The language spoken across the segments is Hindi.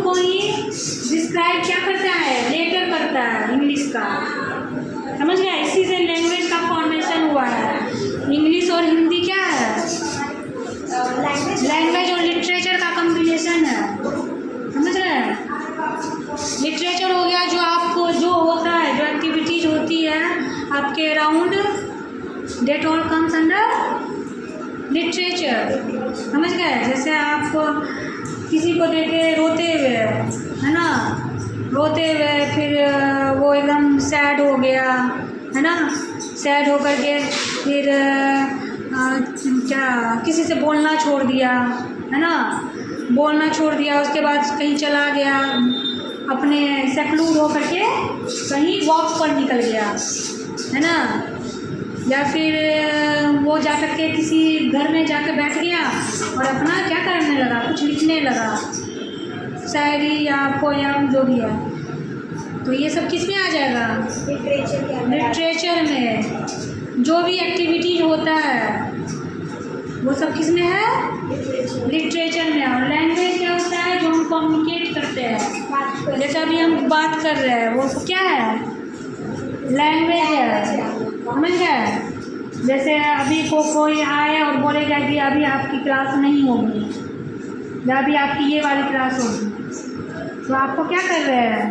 को ही डिस्क्राइब क्या करता है, लेटर करता है इंग्लिश का। समझ गया? इसी से लैंग्वेज का फॉर्मेशन हुआ है। इंग्लिश और हिंदी क्या है? लैंग्वेज और लिटरेचर का कॉम्बिनेशन है। समझ रहे हैं? लिटरेचर हो गया जो आपको जो होता है, जो एक्टिविटीज होती है आपके around, that all comes under literature. समझ गए? जैसे आप किसी को देखे रोते हुए, है ना, रोते हुए, फिर वो एकदम सैड हो गया, है ना, सैड होकर के फिर क्या किसी से बोलना छोड़ दिया, है ना, बोलना छोड़ दिया, उसके बाद कहीं चला गया, अपने सेक्लूड होकर के कहीं वॉक पर निकल गया, है ना, या फिर वो जाकर के किसी घर में जाकर बैठ गया और अपना क्या करने लगा, कुछ लिखने लगा, शायरी या पोयम जो भी है। तो ये सब किस में आ जाएगा? लिटरेचर में। जो भी एक्टिविटीज होता है वो सब किस में है? लिटरेचर में। और लैंग्वेज क्या होता है? जो हम कम्युनिकेट करते हैं, जैसे अभी हम बात कर रहे हैं, वो क्या है? लैंग्वेज है। समझ गए? जैसे अभी कोई आए और बोलेगा कि अभी आपकी क्लास नहीं होगी या अभी आपकी ये वाली क्लास होगी, तो आपको क्या कर रहे हैं?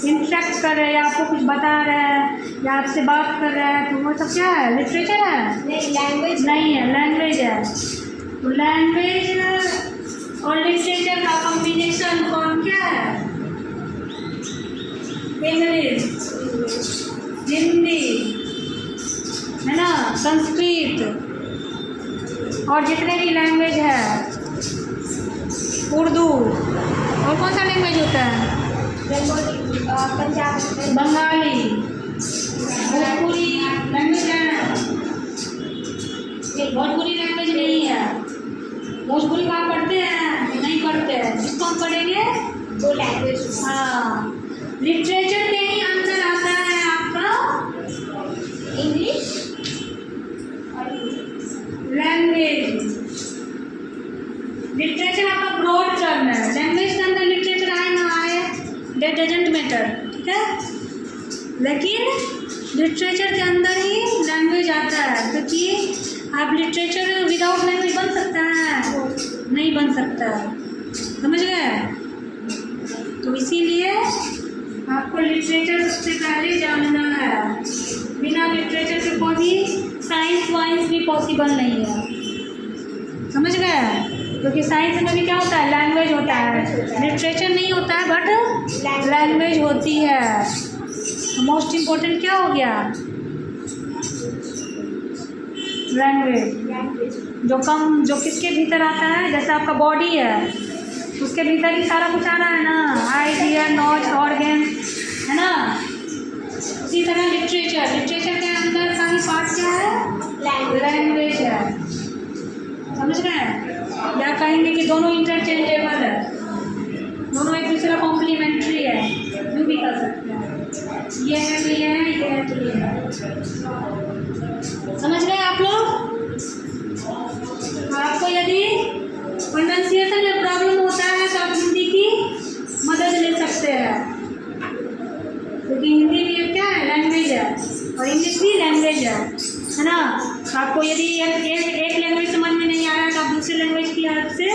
इंटरेक्ट कर रहे हैं, या आपको कुछ बता रहे हैं, या आपसे बात कर रहे हैं, तो वो सब क्या है? लिटरेचर है? नहीं, लैंग्वेज नहीं है, लैंग्वेज है। तो लैंग्वेज और लिटरेचर का कॉम्बिनेशन फॉर्म क्या है? इंग्लिश, हिंदी, है ना, संस्कृत, और जितने भी लैंग्वेज है, उर्दू, और कौन सा लैंग्वेज होता है? पंजाबी, बंगाली, भोजपुरी लैंग्वेज है? भोजपुरी लैंग्वेज नहीं है। भोजपुरी का आप पढ़ते हैं? नहीं पढ़ते हैं। किसको हम पढ़ेंगे? दो लैंग्वेज। हाँ, लिटरेचर के ही अंदर आता है आपका इंग्लिश लैंग्वेज। लिटरेचर आपका ब्रॉड टर्म है। लैंग्वेज के अंदर लिटरेचर आए ना आए, दैट डजंट मैटर, ठीक है, लेकिन लिटरेचर के अंदर ही लैंग्वेज आता है, क्योंकि आप लिटरेचर विदाउट लैंग्वेज बन सकता है? नहीं बन सकता है। समझ गए? तो इसीलिए आपको लिटरेचर सबसे पहले जानना है। बिना लिटरेचर के कोई भी साइंस वाइंस भी पॉसिबल नहीं है। समझ गए? क्योंकि साइंस में भी क्या होता है? लैंग्वेज होता है। लिटरेचर नहीं होता है बट लैंग्वेज होती है। मोस्ट इम्पोर्टेंट क्या हो गया? लैंग्वेज। जो किसके भीतर आता है? जैसे आपका बॉडी है, उसके भीतर ही सारा कुछ आ रहा है ना, आइज, ईयर, नोज, ऑर्गन, है ना। उसी तरह लिटरेचर के अंदर का ही पार्ट क्या है? लैंग्वेज है। समझ रहे हैं? या कहेंगे कि दोनों इंटरचेंजेबल है, दोनों एक दूसरे का कॉम्प्लीमेंट्री है, यूँ भी कर सकते हैं। ये है तो ये है, ये है तो ये है। समझ गए आप लोग? आपको यदि प्रोनाउंसिएशन में प्रॉब्लम होता है तो आप हिंदी की मदद ले सकते हैं, क्योंकि हिंदी भी क्या है? लैंग्वेज है, और इंग्लिश भी लैंग्वेज है ना। आपको यदि एक लैंग्वेज समझ में नहीं आ रहा है तो आप दूसरे लैंग्वेज की हेल्प से